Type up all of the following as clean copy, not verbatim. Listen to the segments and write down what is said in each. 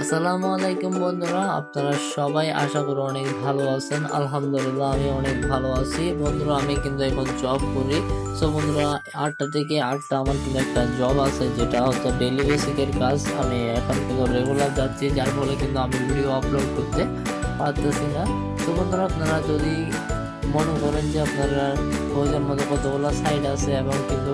আসসালামু আলাইকুম বন্ধুরা, আপনারা সবাই আশা করি অনেক ভালো আছেন। আলহামদুলিল্লাহ আমি অনেক ভালো আছি। বন্ধুরা আমি কিন্তু এখন জব করি। সো বন্ধুরা 8টা থেকে 8টা আমার কিন্তু একটা জব আছে, যেটা হচ্ছে ডেইলি বেসিকের কাজ। আমি এখন কিন্তু রেগুলার যাচ্ছি, যার ফলে কিন্তু আমি ভিডিও আপলোড করতে পারতেছি না। তো বন্ধুরা আপনারা যদি মনে করেন যে আপনারা খোঁজের মতো কতগুলো সাইট আছে এবং কিন্তু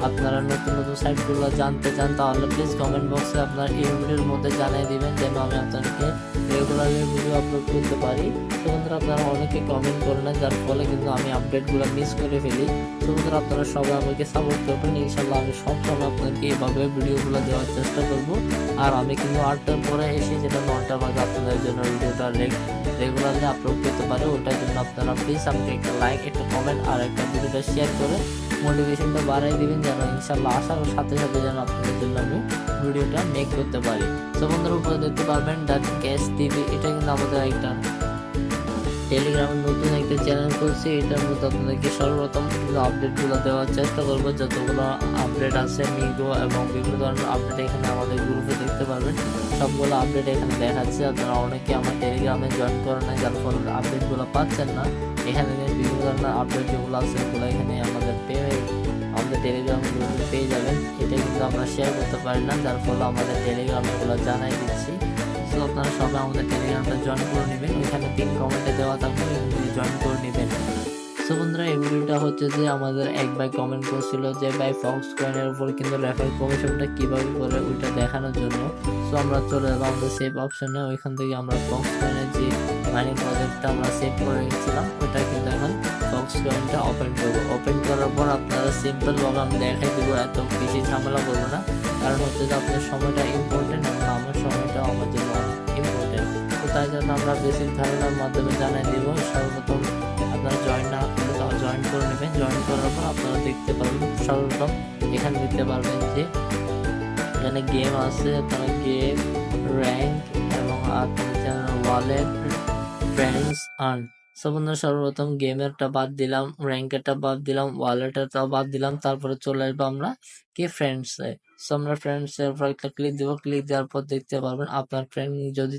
আপনারা নতুন নতুন সাইটগুলো জানতে চান, তাহলে প্লিজ কমেন্ট বক্সে আপনার এই ভিডিওর মধ্যে জানিয়ে দিবেন, যেন আমি আপনাদেরকে রেগুলারলি ভিডিও আপলোড করতে পারি। তো বন্ধুরা আপনারা অনেকে কমেন্ট করেন না, যার ফলে কিন্তু আমি আপডেটগুলো মিস করে ফেলি। তো বন্ধুরা আপনারা সবাই আমাকে সাপোর্ট করবেন, ইনশাল্লাহ আমি সবসময় আপনাদেরকে এইভাবে ভিডিওগুলো দেওয়ার চেষ্টা করব। আর আমি কিন্তু 8টার পরে এসে, যেটা 9টা বাজে আপনাদের জন্য ভিডিওটা রেগুলারলি আপলোড করতে পারে, ওটার জন্য আপনারা প্লিজ আমাকে একটা লাইক, একটা কমেন্ট আর একটা ভিডিওটা শেয়ার করে মোটিভেশনটা বাড়াই দিবেন, যেন ইনশাল্লাহ আসার সাথে সাথে যেন আপনাদের জন্য আমি ভিডিওটা মেক করতে পারি। তো বন্ধুরা উপরে দেখতে পারবেন ক্যাশ টিভি, এটা কিন্তু আমাদের একটা টেলিগ্রামের নতুন একটা চ্যানেল করছি। এটার মধ্যে আপনাদেরকে সর্বপ্রথম আপডেটগুলো দেওয়ার চেষ্টা করবো, যতগুলো আপডেট আছে মিগো এবং বিভিন্ন ধরনের আপডেট এখানে আমাদের গ্রুপে দেখতে পারবেন। সবগুলো আপডেট এখানে দেখাচ্ছে। আপনারা অনেকে আমার টেলিগ্রামে জয়েন করেন না, যার ফলে আপডেটগুলো পাচ্ছেন না। এখানে বিভিন্ন ধরনের আপডেট যেগুলো আছে সেগুলো এখানে আমাদের টেলিগ্রাম গ্রুপে পেয়ে যাবেন। এটা কিন্তু আমরা শেয়ার করতে পারি না, যার ফলে আমাদের টেলিগ্রামে এগুলো জানাই দিচ্ছি। তো আপনারা সবাই আমাদের টেলিগ্রামটা জয়েন করে নেবেন, ওইখানে পিন কমেন্টে দেওয়া থাকবে, জয়েন করে নেবেন। সো বন্ধুরা এই ভিডিওটা হচ্ছে যে আমাদের এক ভাই কমেন্ট করছিল যে ভাই ফক্স কয়েনের উপর কিন্তু রেফার কমিশনটা কিভাবে করে ওইটা দেখানোর জন্য। সো আমরা চলে এলাম আমাদের সেভ অপশনে, ওইখান থেকে আমরা ফক্স কয়েনের যে মাইনিং প্রজেক্টটা আমরা সেভ করে রেখেছিলাম ওইটা কিন্তু এখন ফক্স কয়েনটা ওপেন করবো। ওপেন করার পর আপনারা সিম্পলভাবে আমি দেখাই দেবো, এত বেশি ঝামেলা করবো না, কারণ হচ্ছে যে আপনার সময়টা ইম্পর্টেন্ট এবং আমার সময়টাও আমার জন্য অনেক ইম্পর্টেন্ট। তো তাই জন্য আমরা বেসিক ধারণার মাধ্যমে জানাই দিব। সর্বপ্রথম আপনারা জয়েন না করলে তাহলে জয়েন করে নেবেন। জয়েন করার পর আপনারা দেখতে পারবেন, সর্বপ্রথম এখানে দেখতে পারবেন যে এখানে গেম আছে। আপনারা গেম, র্যাঙ্ক এবং আপনাদের channel wallet, friends, earn. So বন্ধুরা সর্বপ্রথম গেমেরটা বাদ দিলাম, র্যাঙ্কেরটা বাদ দিলাম, ওয়ালেটেরটা বাদ দিলাম, তারপরে চলে আসবো আমরা কি ফ্রেন্ডসে। সো আমরা ফ্রেন্ডসের উপর একটা ক্লিক দেবো। ক্লিক দেওয়ার পর দেখতে পারবেন আপনার ফ্রেন্ড যদি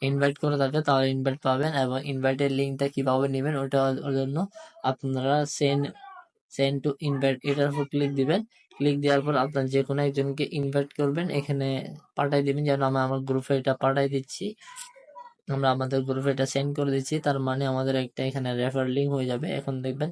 ইনভাইট করে থাকে তাহলে ইনভাইট পাবেন, এবং ইনভাইটের লিঙ্কটা কিভাবে নেবেন ওটার জন্য আপনারা সেন্ড টু ইনভাইট এটার উপর ক্লিক দিবেন। ক্লিক দেওয়ার পর আপনার যে কোনো একজনকে ইনভাইট করবেন, এখানে পাঠাই দিবেন, যেন আমি আমার গ্রুপে এটা পাঠাই দিচ্ছি। আমরা আমাদের গ্রুপে এটা সেন্ড করে দিচ্ছি, তার মানে আমাদের একটা এখানে রেফার লিঙ্ক হয়ে যাবে। এখন দেখবেন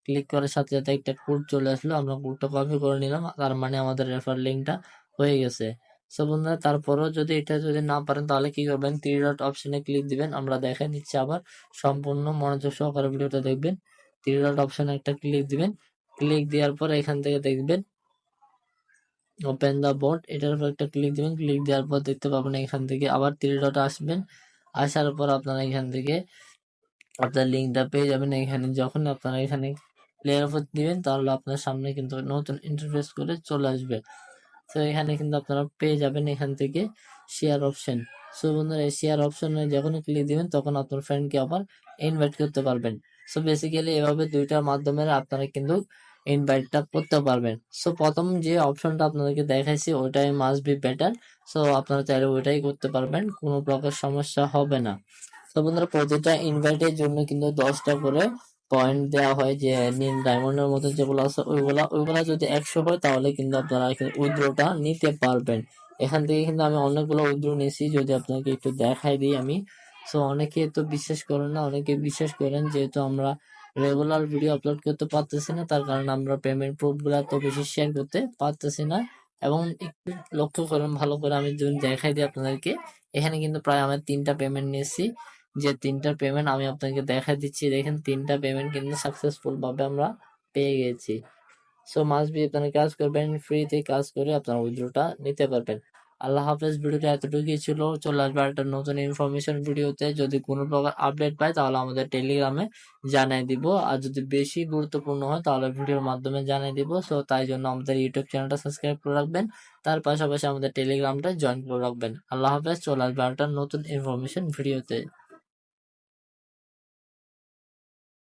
ক্লিক করার সাথে সাথে একটা কোড চলে আসলো, আমরা কোডটা কপি করে নিলাম, তার মানে আমাদের রেফার লিঙ্কটা হয়ে গেছে। সো বন্ধুরা তারপরেও যদি এটা না পারেন তাহলে কি করবেন, 3 ডট অপশনে ক্লিক দিবেন। আমরা দেখে নিচ্ছি, আবার সম্পূর্ণ মনোযোগ সহকারে ভিডিওটা দেখবেন। 3 ডট অপশনে একটা ক্লিক দিবেন। ক্লিক দেওয়ার পর এখান থেকে দেখবেন ওপেন দ্য বোট, এটার উপর একটা ক্লিক দিবেন। ক্লিক দেওয়ার পর দেখতে পাবেন এখান থেকে আবার 3 ডট আসবেন। আসার পর আপনারা এখান থেকে আপনার লিঙ্কটা পেয়ে যাবেন। এখানে যখন আপনারা এখানে প্লেয়ার উপর দিবেন তাহলে আপনার সামনে কিন্তু নতুন ইন্টারফেস করে চলে আসবে। তো এখানে কিন্তু আপনারা পেয়ে যাবেন এখান থেকে শেয়ার অপশন। সো বন্ধুরা এই শেয়ার অপশনে যখন ক্লিক দিবেন তখন আপনার ফ্রেন্ডকে আবার ইনভাইট করতে পারবেন। সো বেসিক্যালি এভাবে দুইটার মাধ্যমে আপনারা কিন্তু ইনভাইটটা করতে পারবেন। সো প্রথম যে অপশনটা আপনাদেরকে দেখাইছি ওইটাই মাস্ট বি বেটার। সো আপনারা চাইলে ওইটাই করতে পারবেন, কোনো প্রকার সমস্যা হবে না। তো বন্ধুরা প্রতিটা ইনভাইটের জন্য কিন্তু 10টা করে পয়েন্ট দেওয়া হয়, যে নীল ডায়মন্ডের মতো যেগুলো আছে ওইগুলা যদি 100 হয় তাহলে কিন্তু আপনারা এখানে উইথড্রটা নিতে পারবেন। এখান থেকে কিন্তু আমি অনেকগুলো উইথড্র নিয়েছি, যদি আপনাকে একটু দেখাই দিই আমি। সো অনেকে তো বিশ্বাস করেন না, অনেকে বিশ্বাস করেন, যেহেতু আমরা রেগুলার ভিডিও আপলোড করতে পারতেছি না, তার কারণে আমরা পেমেন্ট প্রুফগুলো তো বেশি শেয়ার করতে পারতেছি না। এবং একটু লক্ষ্য করেন ভালো করে, আমি যদি দেখাই দিই আপনাদেরকে, এখানে কিন্তু প্রায় আমার 3টা পেমেন্ট নিয়েছি। যে 3টা পেমেন্ট আমি আপনাকে দেখা দিচ্ছি, দেখেন 3টা পেমেন্ট কিন্তু সাকসেসফুল ভাবে আমরা পেয়ে গেছি। সো মাস্ট বি আপনারা কাজ করবেন, ফ্রিতে কাজ করে আপনারা উইথড্রটা নিতে পারবেন। আল্লাহ হাফেজ, ভিডিওটা এতটুকুই ছিল। চলে আসবে একটা নতুন ইনফরমেশন ভিডিওতে। যদি কোনো প্রকার আপডেট পাই তাহলে আমাদের টেলিগ্রামে জানাই দিব, আর যদি বেশি গুরুত্বপূর্ণ হয় তাহলে ভিডিওর মাধ্যমে জানাই দিব। সো তাই জন্য আমাদের ইউটিউব চ্যানেলটা সাবস্ক্রাইব করে রাখবেন, তার পাশাপাশি আমাদের টেলিগ্রামটা জয়েন করে রাখবেন। আল্লাহ হাফেজ, চলে আসবে একটা নতুন ইনফরমেশন ভিডিওতে।